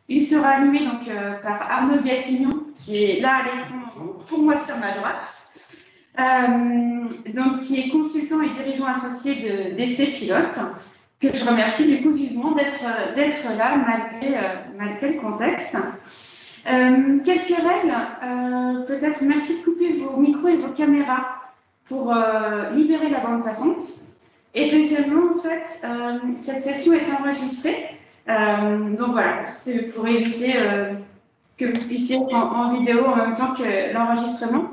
Il sera animé donc, par Arnaud Gatignon, qui est là à l'écran pour moi sur ma droite, donc, qui est consultant et dirigeant associé d'Essai Pilote, que je remercie du coup vivement d'être là malgré le contexte. Quelques règles, peut-être merci de couper vos micros et vos caméras pour libérer la bande passante. Et deuxièmement, en fait, cette session est enregistrée. Donc voilà, c'est pour éviter que vous puissiez être en vidéo en même temps que l'enregistrement.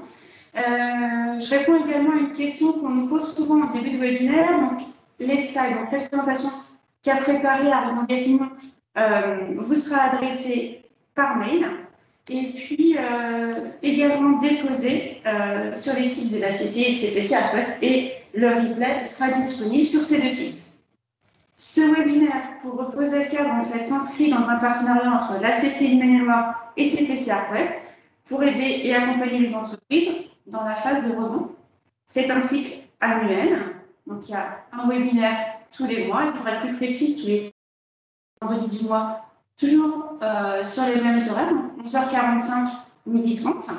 Je réponds également à une question qu'on nous pose souvent au début de webinaire. Donc, les slides, donc cette présentation qu'a préparée Arnaud Gatignon vous sera adressée par mail et puis également déposée sur les sites de la CCI et de CPC à Poste, et le replay sera disponible sur ces deux sites. Ce webinaire, pour reposer le cadre, en fait, s'inscrit dans un partenariat entre la CCI Maine-et-Loire et CPC Arquest pour aider et accompagner les entreprises dans la phase de rebond. C'est un cycle annuel, donc il y a un webinaire tous les mois, et pour être plus précis, tous les vendredis du mois, toujours sur les mêmes horaires, 11h45, 12h30.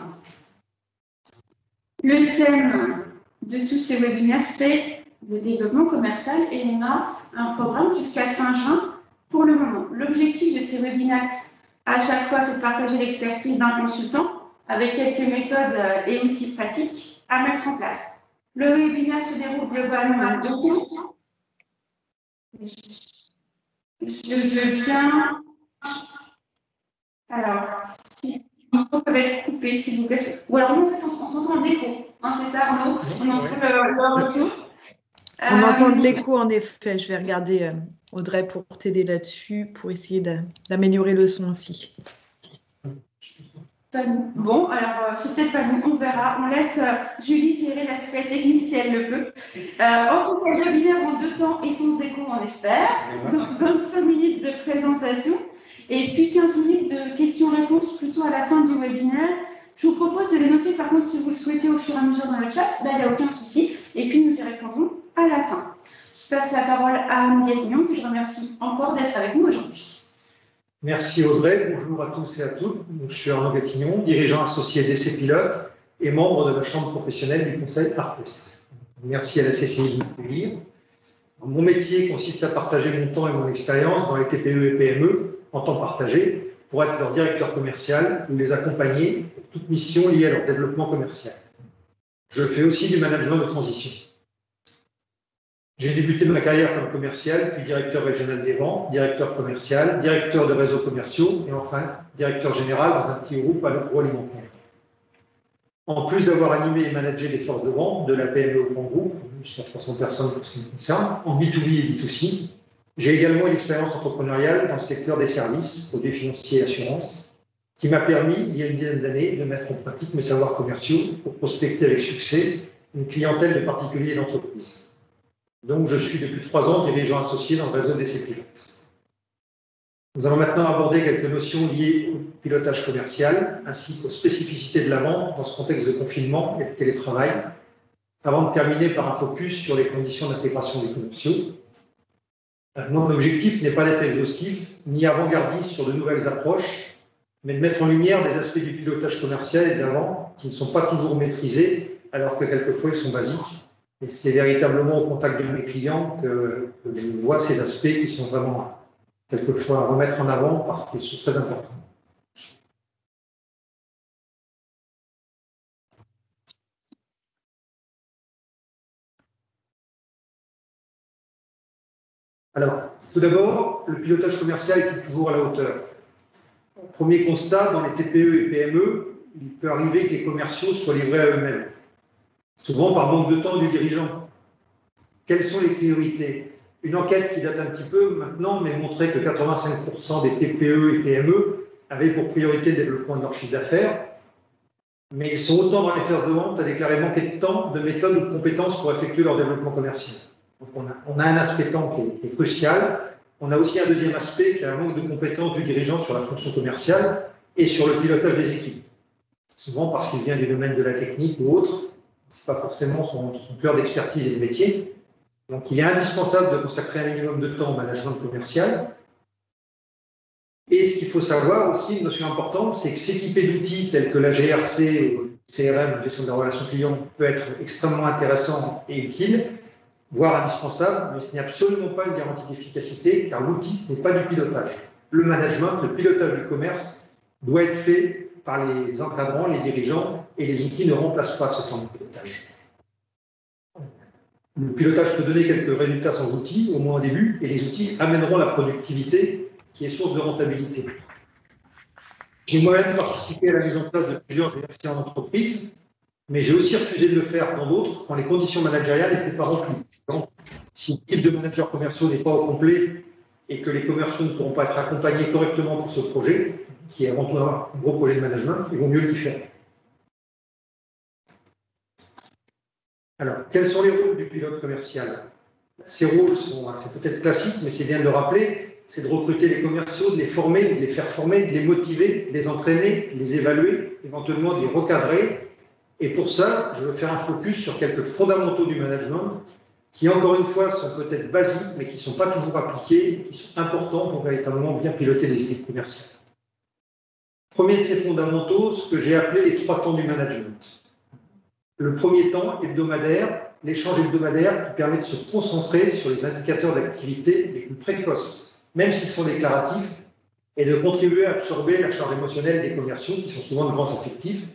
Le thème de tous ces webinaires, c'est le développement commercial, et on a un programme jusqu'à fin juin pour le moment. L'objectif de ces webinaires, à chaque fois, c'est de partager l'expertise d'un consultant avec quelques méthodes et outils pratiques à mettre en place. Le webinaire se déroule globalement en 2 temps. Je veux bien. Alors, si le micro peut être coupé, s'il vous plaît. Ou alors, nous, en fait, on s'entend en écho. Hein, c'est ça, Arnaud? On entend le retour. On entend de l'écho, en effet. Je vais regarder, Audrey, pour t'aider là-dessus, pour essayer d'améliorer le son aussi. Bon, alors, c'est peut-être pas nous, on verra. On laisse Julie gérer l'aspect technique si elle le peut. En tout cas, le webinaire en 2 temps et sans écho, on espère. Donc, 25 minutes de présentation et puis 15 minutes de questions-réponses plutôt à la fin du webinaire. Je vous propose de les noter, par contre, si vous le souhaitez au fur et à mesure dans le chat, il n'y a aucun souci. Et puis, nous y répondrons à la fin. Je passe la parole à Arnaud Gatignon, que je remercie encore d'être avec nous aujourd'hui. Merci Audrey, bonjour à tous et à toutes. Je suis Arnaud Gatignon, dirigeant associé d'Essai Pilote et membre de la Chambre professionnelle du Conseil Arquest. Merci à la CCI de m'accueillir. Mon métier consiste à partager mon temps et mon expérience dans les TPE et PME en temps partagé pour être leur directeur commercial ou les accompagner pour toute mission liée à leur développement commercial. Je fais aussi du management de transition. J'ai débuté ma carrière comme commercial, puis directeur régional des ventes, directeur commercial, directeur de réseaux commerciaux et enfin directeur général dans un petit groupe agroalimentaire. En plus d'avoir animé et managé des forces de vente de la PME au grand groupe, jusqu'à 300 personnes pour ce qui me concerne, en B2B et B2C, j'ai également une expérience entrepreneuriale dans le secteur des services, produits financiers et assurances, qui m'a permis, il y a une dizaine d'années, de mettre en pratique mes savoirs commerciaux pour prospecter avec succès une clientèle de particuliers et d'entreprises. Donc, je suis depuis 3 ans dirigeant associé dans le réseau d'Essai Pilote. Nous allons maintenant aborder quelques notions liées au pilotage commercial, ainsi qu'aux spécificités de la vente dans ce contexte de confinement et de télétravail, avant de terminer par un focus sur les conditions d'intégration des commerciaux. Mon objectif n'est pas d'être exhaustif, ni avant-gardiste sur de nouvelles approches, mais de mettre en lumière des aspects du pilotage commercial et de la vente qui ne sont pas toujours maîtrisés, alors que quelquefois ils sont basiques. Et c'est véritablement au contact de mes clients que je vois ces aspects qui sont vraiment quelquefois à remettre en avant parce qu'ils sont très importants. Alors, tout d'abord, le pilotage commercial est toujours à la hauteur. Premier constat, dans les TPE et PME, il peut arriver que les commerciaux soient livrés à eux-mêmes, souvent par manque de temps du dirigeant. Quelles sont les priorités? Une enquête qui date un petit peu maintenant, mais montrait que 85% des TPE et PME avaient pour priorité le développement de leur chiffre d'affaires, mais ils sont autant dans les phases de vente à déclarer manquer de temps, de méthodes ou de compétences pour effectuer leur développement commercial. Donc on a un aspect temps qui est crucial. On a aussi un deuxième aspect qui est un manque de compétences du dirigeant sur la fonction commerciale et sur le pilotage des équipes. Souvent parce qu'il vient du domaine de la technique ou autre, ce n'est pas forcément son cœur d'expertise et de métier. Donc il est indispensable de consacrer un minimum de temps au management commercial. Et ce qu'il faut savoir aussi, une notion importante, c'est que s'équiper d'outils tels que la GRC, ou CRM, gestion de la relation client, peut être extrêmement intéressant et utile, voire indispensable, mais ce n'est absolument pas une garantie d'efficacité, car l'outil, ce n'est pas du pilotage. Le management, le pilotage du commerce doit être fait par les encadrants, les dirigeants, et les outils ne remplacent pas ce temps de pilotage. Le pilotage peut donner quelques résultats sans outils, au moins au début, et les outils amèneront la productivité qui est source de rentabilité. J'ai moi-même participé à la mise en place de plusieurs GRC en entreprise, mais j'ai aussi refusé de le faire dans d'autres quand les conditions managériales n'étaient pas remplies. Donc, si l'équipe de managers commerciaux n'est pas au complet et que les commerciaux ne pourront pas être accompagnés correctement pour ce projet, qui est avant tout un gros projet de management, il vaut mieux le faire. Alors, quels sont les rôles du pilote commercial? Ces rôles sont, c'est peut-être classique, mais c'est bien de le rappeler, c'est de recruter les commerciaux, de les former, de les faire former, de les motiver, de les entraîner, de les évaluer, éventuellement de les recadrer. Et pour ça, je veux faire un focus sur quelques fondamentaux du management qui, encore une fois, sont peut-être basiques, mais qui ne sont pas toujours appliqués, qui sont importants pour véritablement bien piloter les équipes commerciales. Premier de ces fondamentaux, ce que j'ai appelé les 3 temps du management. Le premier temps, hebdomadaire, l'échange hebdomadaire qui permet de se concentrer sur les indicateurs d'activité les plus précoces, même s'ils sont déclaratifs, et de contribuer à absorber la charge émotionnelle des commerciaux, qui sont souvent de grands affectifs.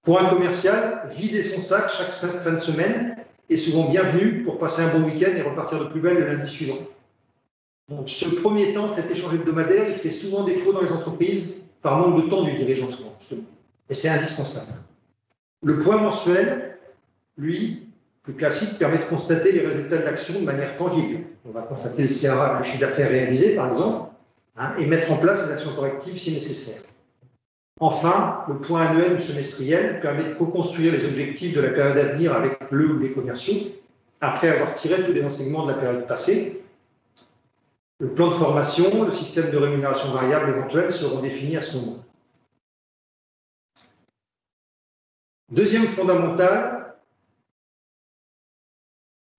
Pour un commercial, vider son sac chaque fin de semaine est souvent bienvenu pour passer un bon week-end et repartir de plus belle le lundi suivant. Donc, ce premier temps, cet échange hebdomadaire, il fait souvent défaut dans les entreprises par manque de temps du dirigeant souvent, justement. Et c'est indispensable. Le point mensuel, lui, plus classique, permet de constater les résultats de l'action de manière tangible. On va constater le CRA, le chiffre d'affaires réalisé, par exemple, et mettre en place des actions correctives si nécessaire. Enfin, le point annuel ou semestriel permet de co-construire les objectifs de la période à venir avec le ou les commerciaux, après avoir tiré tous les enseignements de la période passée. Le plan de formation, le système de rémunération variable éventuel seront définis à ce moment. Deuxième fondamental,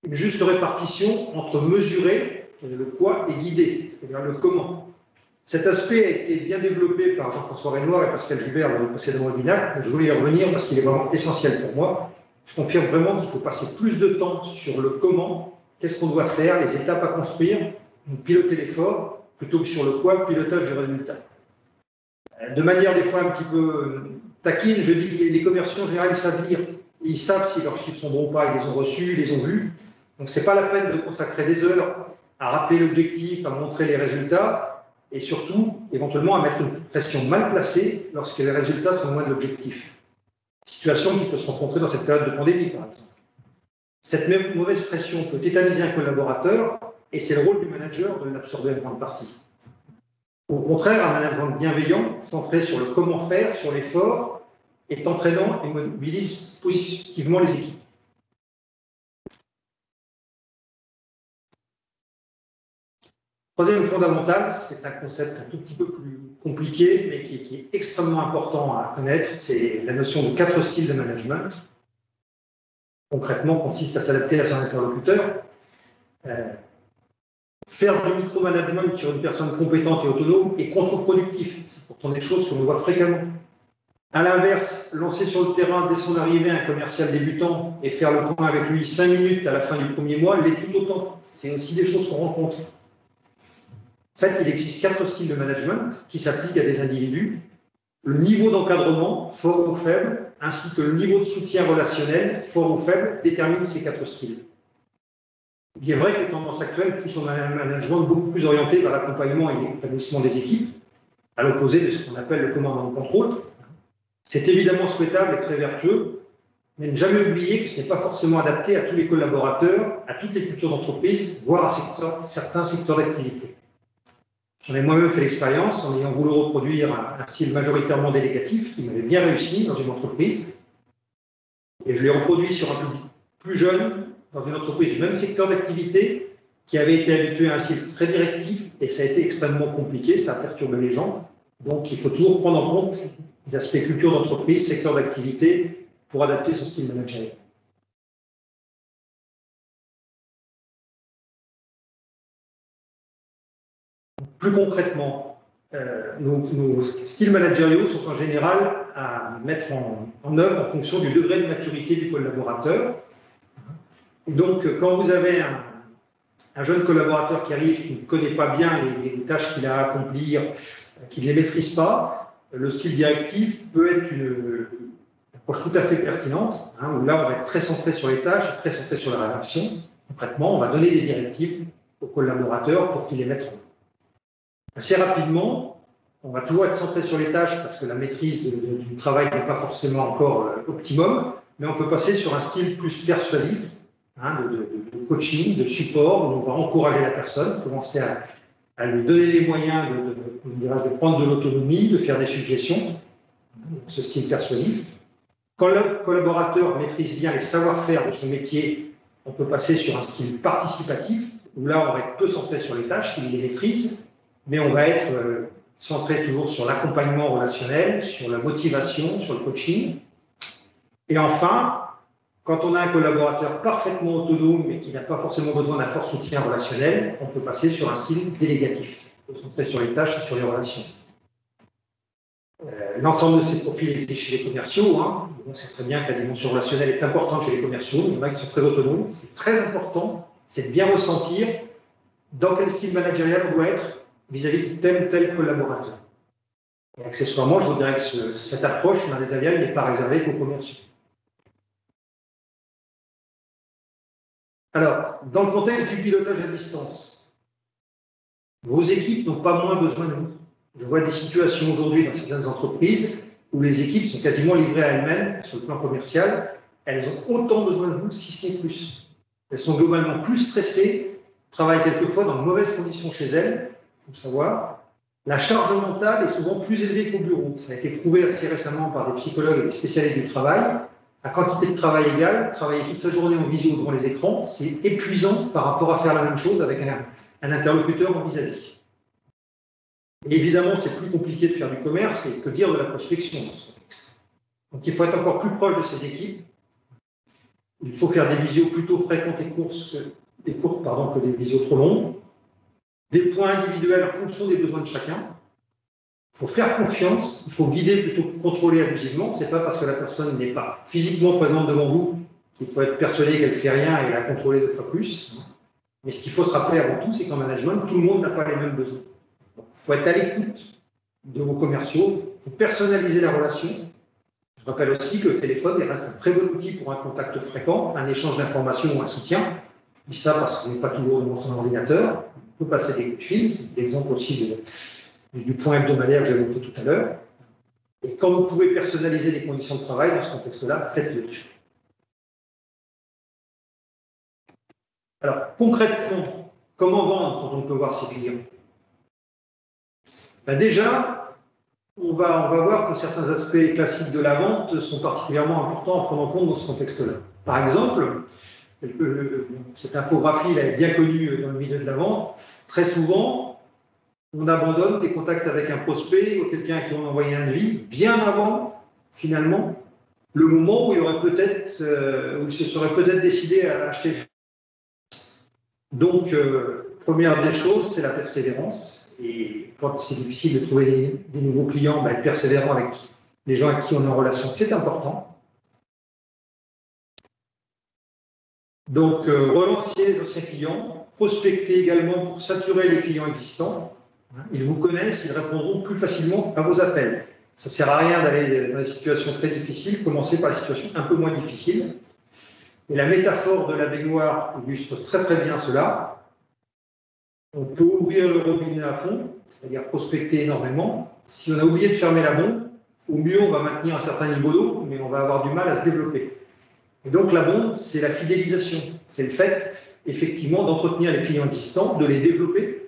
une juste répartition entre mesurer, le quoi, et guider, c'est-à-dire le comment. Cet aspect a été bien développé par Jean-François Renoir et Pascal Joubert dans le précédent webinaire. Je voulais y revenir parce qu'il est vraiment essentiel pour moi. Je confirme vraiment qu'il faut passer plus de temps sur le comment, qu'est-ce qu'on doit faire, les étapes à construire, donc piloter l'effort, plutôt que sur le quoi, pilotage du résultat. De manière des fois un petit peu taquine, je dis que les commerciaux en général, ils savent lire. Ils savent si leurs chiffres sont bons ou pas, ils les ont reçus, ils les ont vus. Donc ce n'est pas la peine de consacrer des heures à rappeler l'objectif, à montrer les résultats, et surtout, éventuellement, à mettre une pression mal placée lorsque les résultats sont loin de l'objectif. Situation qui peut se rencontrer dans cette période de pandémie, par exemple. Cette même mauvaise pression peut tétaniser un collaborateur, et c'est le rôle du manager de l'absorber en grande partie. Au contraire, un management bienveillant, centré sur le comment faire, sur l'effort, est entraînant et mobilise positivement les équipes. Troisième fondamental, c'est un concept un tout petit peu plus compliqué, mais qui est extrêmement important à connaître, c'est la notion de 4 styles de management. Concrètement, consiste à s'adapter à son interlocuteur, faire du micromanagement sur une personne compétente et autonome est contre-productif. C'est pourtant des choses que l'on voit fréquemment. À l'inverse, lancer sur le terrain dès son arrivée un commercial débutant et faire le point avec lui 5 minutes à la fin du premier mois l'est tout autant. C'est aussi des choses qu'on rencontre. En fait, il existe 4 styles de management qui s'appliquent à des individus. Le niveau d'encadrement, fort ou faible, ainsi que le niveau de soutien relationnel, fort ou faible, déterminent ces 4 styles. Il est vrai que les tendances actuelles poussent au management beaucoup plus orienté vers l'accompagnement et l'épanouissement des équipes, à l'opposé de ce qu'on appelle le commandement de contrôle. C'est évidemment souhaitable et très vertueux, mais ne jamais oublier que ce n'est pas forcément adapté à tous les collaborateurs, à toutes les cultures d'entreprise, voire à certains secteurs d'activité. J'en ai moi-même fait l'expérience en ayant voulu reproduire un style majoritairement délégatif qui m'avait bien réussi dans une entreprise. Et je l'ai reproduit sur un public plus jeune, dans une entreprise du même secteur d'activité, qui avait été habitué à un style très directif, et ça a été extrêmement compliqué, ça a perturbé les gens. Donc il faut toujours prendre en compte les aspects culture d'entreprise, secteur d'activité, pour adapter son style managérial. Plus concrètement, nos styles managériaux sont en général à mettre en œuvre en fonction du degré de maturité du collaborateur. Et donc, quand vous avez un jeune collaborateur qui arrive, qui ne connaît pas bien les tâches qu'il a à accomplir, qui ne les maîtrise pas, le style directif peut être une approche tout à fait pertinente, où là, on va être très centré sur les tâches, très centré sur la rédaction. Concrètement, on va donner des directives aux collaborateurs pour qu'ils les mettent en œuvre. Assez rapidement, on va toujours être centré sur les tâches parce que la maîtrise du travail n'est pas forcément encore optimum, mais on peut passer sur un style plus persuasif, de coaching, de support, où on va encourager la personne, commencer à lui donner les moyens de prendre de l'autonomie, de faire des suggestions, ce style persuasif. Quand le collaborateur maîtrise bien les savoir-faire de son métier, on peut passer sur un style participatif, où là, on va être peu centré sur les tâches, qu'il les maîtrise, mais on va être centré toujours sur l'accompagnement relationnel, sur la motivation, sur le coaching. Et enfin, quand on a un collaborateur parfaitement autonome, mais qui n'a pas forcément besoin d'un fort soutien relationnel, on peut passer sur un style délégatif, centré sur les tâches et sur les relations. L'ensemble de ces profils est chez les commerciaux. On sait très bien que la dimension relationnelle est importante chez les commerciaux. Il y en a qui sont très autonomes. C'est très important, c'est de bien ressentir dans quel style managérial on doit être vis-à-vis de tel ou tel collaborateur. Et accessoirement, je vous dirais que cette approche managériale n'est pas réservée qu'aux commerciaux. Alors, dans le contexte du pilotage à distance, vos équipes n'ont pas moins besoin de vous. Je vois des situations aujourd'hui dans certaines entreprises où les équipes sont quasiment livrées à elles-mêmes sur le plan commercial. Elles ont autant besoin de vous, si ce n'est plus. Elles sont globalement plus stressées, travaillent quelquefois dans de mauvaises conditions chez elles, il faut savoir. La charge mentale est souvent plus élevée qu'au bureau. Ça a été prouvé assez récemment par des psychologues et des spécialistes du travail. À quantité de travail égale, travailler toute sa journée en visio devant les écrans, c'est épuisant par rapport à faire la même chose avec un interlocuteur en vis-à-vis. Et évidemment, c'est plus compliqué de faire du commerce et que dire de la prospection dans ce contexte. Donc il faut être encore plus proche de ces équipes. Il faut faire des visios plutôt fréquentes et courtes que des visios trop longues. Des points individuels en fonction des besoins de chacun. Il faut faire confiance, il faut guider plutôt que contrôler abusivement. Ce n'est pas parce que la personne n'est pas physiquement présente devant vous qu'il faut être persuadé qu'elle ne fait rien et la contrôler 2 fois plus. Mais ce qu'il faut se rappeler avant tout, c'est qu'en management, tout le monde n'a pas les mêmes besoins. Il faut être à l'écoute de vos commerciaux, il faut personnaliser la relation. Je rappelle aussi que le téléphone reste un très bon outil pour un contact fréquent, un échange d'informations ou un soutien. Je dis ça parce qu'on n'est pas toujours devant son ordinateur. On peut passer des coups de fil, c'est l'exemple aussi du point hebdomadaire que j'ai évoqué tout à l'heure. Et quand vous pouvez personnaliser les conditions de travail dans ce contexte-là, faites-le. Alors, concrètement, comment vendre quand on peut voir ses clients? Déjà, on va voir que certains aspects classiques de la vente sont particulièrement importants à prendre en compte dans ce contexte-là. Par exemple, cette infographie là, est bien connue dans le milieu de la vente. Très souvent, on abandonne des contacts avec un prospect ou quelqu'un à qui on a envoyé un devis bien avant, finalement, le moment où il aurait peut-être, où il se serait peut-être décidé à acheter. Donc, première des choses, c'est la persévérance. Et quand c'est difficile de trouver des nouveaux clients, être persévérant avec les gens avec qui on est en relation, c'est important. Donc, relancez les anciens clients, prospectez également pour saturer les clients existants. Ils vous connaissent, ils répondront plus facilement à vos appels. Ça ne sert à rien d'aller dans des situations très difficiles, commencez par les situations un peu moins difficiles. Et la métaphore de la baignoire illustre très très bien cela. On peut ouvrir le robinet à fond, c'est-à-dire prospecter énormément. Si on a oublié de fermer la bombe, au mieux on va maintenir un certain niveau d'eau, mais on va avoir du mal à se développer. Et donc la bombe, c'est la fidélisation. C'est le fait, effectivement, d'entretenir les clients existants, de les développer,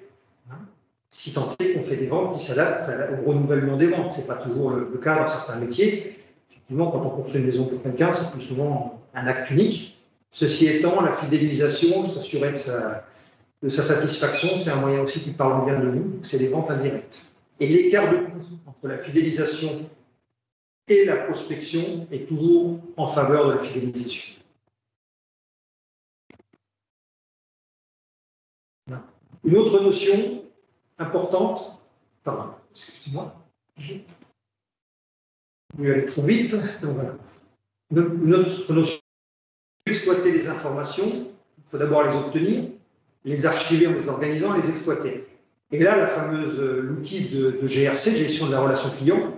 si tant est qu'on fait des ventes qui s'adaptent au renouvellement des ventes. Ce n'est pas toujours le cas dans certains métiers. Effectivement, quand on construit une maison pour quelqu'un, c'est plus souvent un acte unique. Ceci étant, la fidélisation, s'assurer de sa satisfaction, c'est un moyen aussi qui parle bien de vous, c'est les ventes indirectes. Et l'écart de coût entre la fidélisation et la prospection est toujours en faveur de la fidélisation. Une autre notion importante, Pardon, excusez-moi. Je vais aller trop vite. Donc voilà. Notre notion d'exploiter les informations, il faut d'abord les obtenir, les archiver en les organisant, les exploiter. Et là, l'outil de GRC, gestion de la relation client,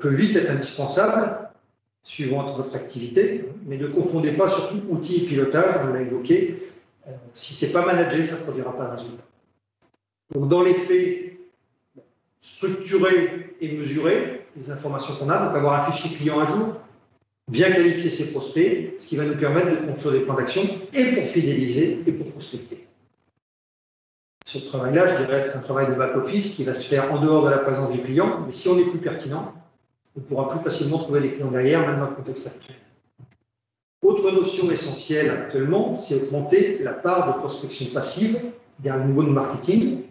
peut vite être indispensable, suivant votre activité, mais ne confondez pas surtout outil et pilotage, on l'a évoqué. Si ce n'est pas managé, ça ne produira pas de résultat. Donc, dans les faits, structurer et mesurer les informations qu'on a, donc avoir un fichier client à jour, bien qualifier ses prospects, ce qui va nous permettre de construire des plans d'action et pour fidéliser et pour prospecter. Ce travail-là, je dirais, c'est un travail de back-office qui va se faire en dehors de la présence du client, mais si on est plus pertinent, on pourra plus facilement trouver des clients derrière, même dans le contexte actuel. Autre notion essentielle actuellement, c'est augmenter la part de prospection passive vers le niveau de marketing.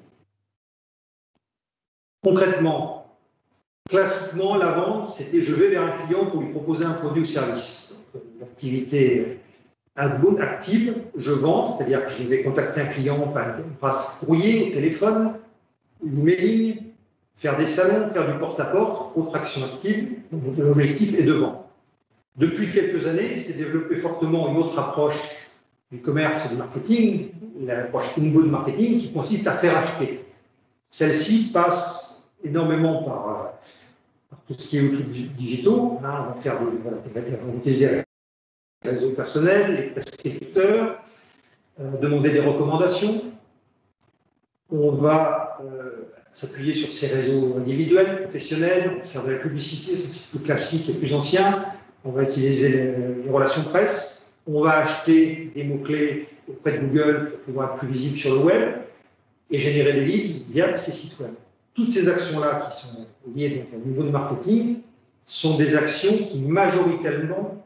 Concrètement, classiquement, la vente, c'était je vais vers un client pour lui proposer un produit ou service. L'activité outbound active, je vends, c'est-à-dire que je vais contacter un client grâce courrier, au téléphone, l'emailing, faire des salons, faire du porte-à-porte, autre action active. L'objectif est de vendre. Depuis quelques années, s'est développé fortement une autre approche du commerce et du marketing, l'approche inbound marketing, qui consiste à faire acheter. Celle-ci passe énormément par tout ce qui est outils digitaux. On va faire on va utiliser les réseaux personnels, les prescripteurs, demander des recommandations. On va s'appuyer sur ces réseaux individuels, professionnels, on va faire de la publicité, c'est plus classique et plus ancien. On va utiliser les relations presse. On va acheter des mots-clés auprès de Google pour pouvoir être plus visible sur le web et générer des leads via ces sites web. Toutes ces actions-là qui sont liées donc, au niveau de marketing sont des actions qui majoritairement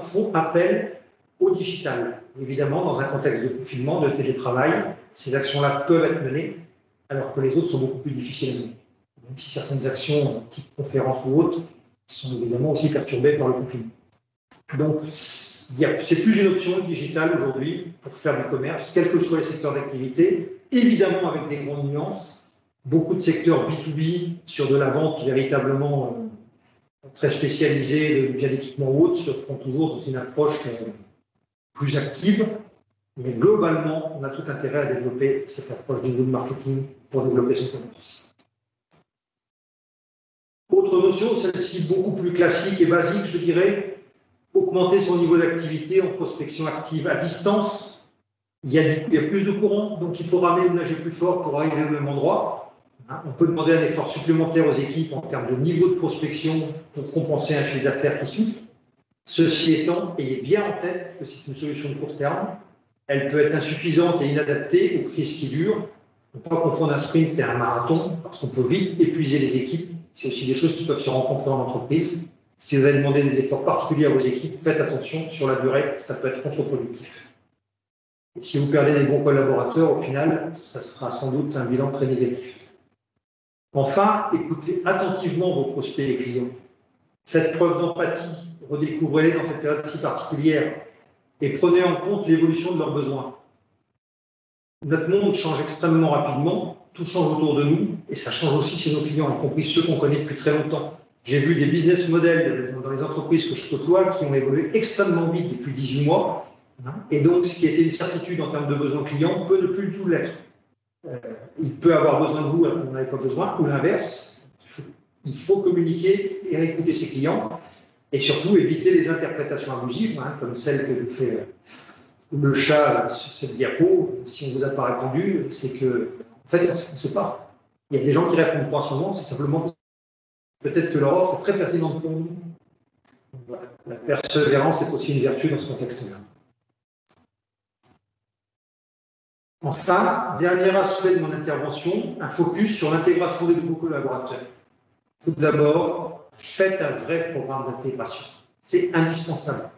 font appel au digital. Évidemment, dans un contexte de confinement, de télétravail, ces actions-là peuvent être menées, alors que les autres sont beaucoup plus difficiles à mener. Même si certaines actions, type conférence ou autres, sont évidemment aussi perturbées par le confinement. Donc, c'est plus une option digitale aujourd'hui pour faire du commerce, quels que soient les secteurs d'activité, évidemment avec des grandes nuances. Beaucoup de secteurs B2B sur de la vente véritablement très spécialisée, de biens d'équipement ou autres, se font toujours dans une approche plus active. Mais globalement, on a tout intérêt à développer cette approche du marketing pour développer son commerce. Autre notion, celle-ci beaucoup plus classique et basique, je dirais, augmenter son niveau d'activité en prospection active à distance. Il y a plus de courant, donc il faut ramer ou nager plus fort pour arriver au même endroit. On peut demander un effort supplémentaire aux équipes en termes de niveau de prospection pour compenser un chiffre d'affaires qui souffre. Ceci étant, ayez bien en tête que c'est une solution de court terme. Elle peut être insuffisante et inadaptée aux crises qui durent. On ne peut pas confondre un sprint et un marathon, parce qu'on peut vite épuiser les équipes. C'est aussi des choses qui peuvent se rencontrer en entreprise. Si vous allez demander des efforts particuliers à vos équipes, faites attention, sur la durée, ça peut être contre-productif. Et si vous perdez des bons collaborateurs, au final, ça sera sans doute un bilan très négatif. Enfin, écoutez attentivement vos prospects et clients. Faites preuve d'empathie, redécouvrez-les dans cette période si particulière et prenez en compte l'évolution de leurs besoins. Notre monde change extrêmement rapidement, tout change autour de nous et ça change aussi chez nos clients, y compris ceux qu'on connaît depuis très longtemps. J'ai vu des business models dans les entreprises que je côtoie qui ont évolué extrêmement vite depuis 18 mois. Et donc, ce qui était une certitude en termes de besoins clients peut ne plus du tout l'être. Il peut avoir besoin de vous alors qu'on n'avait pas besoin, ou l'inverse. Il faut communiquer et écouter ses clients et surtout éviter les interprétations abusives, comme celle que vous fait le chat sur cette diapo. Si on ne vous a pas répondu, c'est que, en fait, on ne sait pas. Il y a des gens qui ne répondent pas en ce moment, c'est simplement peut-être que leur offre est très pertinente pour nous. Voilà. La persévérance est aussi une vertu dans ce contexte-là. Enfin, dernier aspect de mon intervention, un focus sur l'intégration des nouveaux collaborateurs. Tout d'abord, faites un vrai programme d'intégration. C'est indispensable.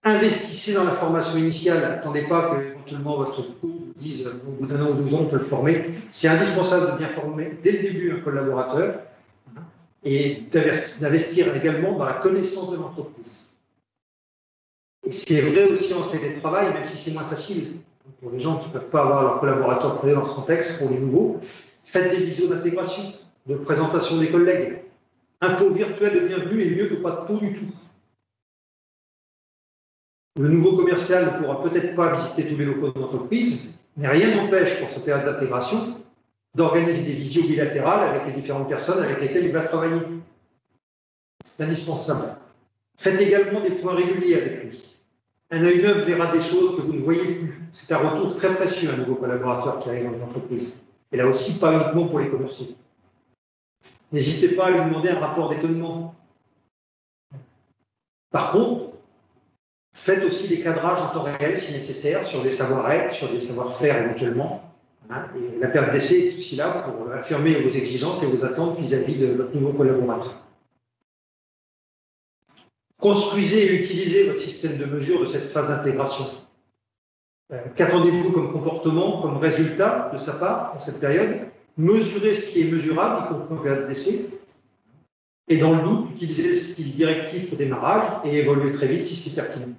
Investissez dans la formation initiale. N'attendez pas que éventuellement votre coach vous dise au bout d'un an ou 2 ans, on peut le former. C'est indispensable de bien former dès le début un collaborateur et d'investir également dans la connaissance de l'entreprise. Et c'est vrai aussi en télétravail, même si c'est moins facile pour les gens qui ne peuvent pas avoir leurs collaborateurs présents dans ce contexte, pour les nouveaux, Faites des visios d'intégration, de présentation des collègues. Un pot virtuel de bienvenue est mieux que pas de pot du tout. Le nouveau commercial ne pourra peut-être pas visiter tous les locaux de l'entreprise, mais rien n'empêche pour cette période d'intégration d'organiser des visios bilatérales avec les différentes personnes avec lesquelles il va travailler. C'est indispensable. Faites également des points réguliers avec lui. Un œil neuf verra des choses que vous ne voyez plus. C'est un retour très précieux, un nouveau collaborateur qui arrive dans une entreprise. Et là aussi, pas uniquement pour les commerciaux. N'hésitez pas à lui demander un rapport d'étonnement. Par contre, faites aussi des cadrages en temps réel si nécessaire sur des savoir-être, sur des savoir-faire éventuellement. Et la période d'essai est aussi là pour affirmer vos exigences et vos attentes vis-à-vis de votre nouveau collaborateur. Construisez et utilisez votre système de mesure de cette phase d'intégration. Qu'attendez-vous comme comportement, comme résultat de sa part dans cette période? Mesurez ce qui est mesurable, y compris en période d'essai. Et dans le doute, utilisez le style directif au démarrage et évoluez très vite si c'est pertinent.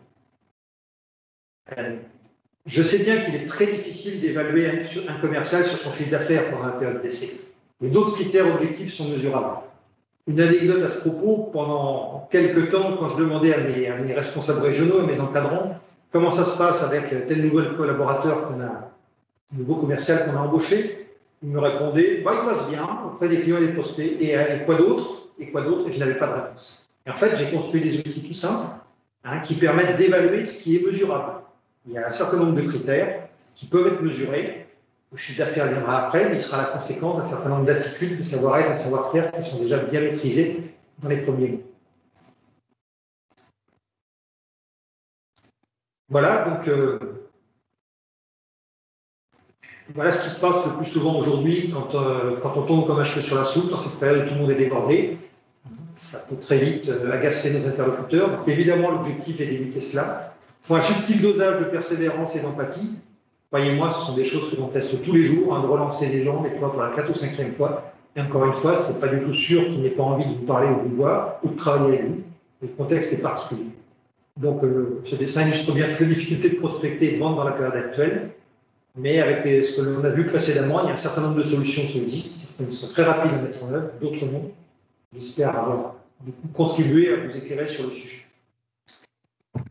Je sais bien qu'il est très difficile d'évaluer un commercial sur son chiffre d'affaires pendant la période d'essai. Mais d'autres critères objectifs sont mesurables. Une anecdote à ce propos, pendant quelques temps, quand je demandais à mes responsables régionaux, à mes encadrants, comment ça se passe avec tel nouveau collaborateur nouveau commercial qu'on a embauché, ils me répondaient, bah, il passe bien auprès des clients et des prospects. Et quoi d'autre? Et je n'avais pas de réponse. Et en fait, j'ai construit des outils tout simples qui permettent d'évaluer ce qui est mesurable. Il y a un certain nombre de critères qui peuvent être mesurés. Le chiffre d'affaires viendra après, mais il sera la conséquence d'un certain nombre d'attitudes, de savoir-être et de savoir-faire qui sont déjà bien maîtrisés dans les premiers mois. Voilà, donc voilà ce qui se passe le plus souvent aujourd'hui quand on tombe comme un cheveu sur la soupe, dans cette période où tout le monde est débordé. Ça peut très vite agacer nos interlocuteurs. Donc évidemment, l'objectif est d'éviter cela. Il faut un subtil dosage de persévérance et d'empathie. Croyez-moi, ce sont des choses que l'on teste tous les jours, de relancer les gens, des fois pour la 4e ou 5e fois. Et encore une fois, ce n'est pas du tout sûr qu'il n'ait pas envie de vous parler ou de vous voir, ou de travailler avec vous. Le contexte est particulier. Donc, ce dessin illustre bien toutes les difficultés de prospecter et de vendre dans la période actuelle. Mais avec ce que l'on a vu précédemment, il y a un certain nombre de solutions qui existent. Certaines sont très rapides à mettre en œuvre, d'autres non. J'espère avoir contribué à vous éclairer sur le sujet.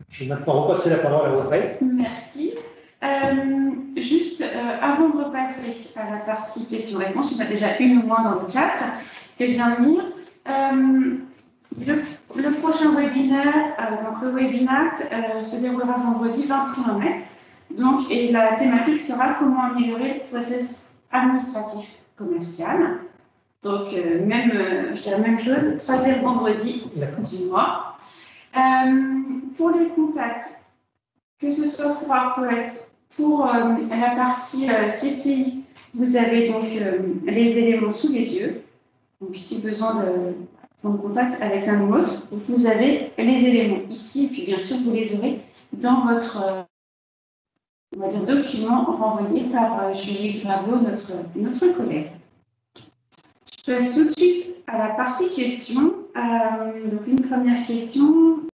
Je vais maintenant repasser la parole à Audrey. Merci. Juste avant de repasser à la partie questions-réponses, il y en a déjà une ou moins dans le chat que je viens de lire. Le prochain webinaire, donc le webinaire, se déroulera vendredi 21 mai. Donc, et la thématique sera comment améliorer le processus administratif commercial. Donc, je dirais la même chose, 3e vendredi du mois. Pour les contacts, que ce soit pour ArcWest, pour la partie CCI, vous avez donc les éléments sous les yeux. Donc, si besoin de prendre contact avec l'un ou l'autre, vous avez les éléments ici, et puis bien sûr, vous les aurez dans votre on va dire, document renvoyé par Julie Graveau, notre collègue. Je passe tout de suite à la partie questions. Donc, une première question.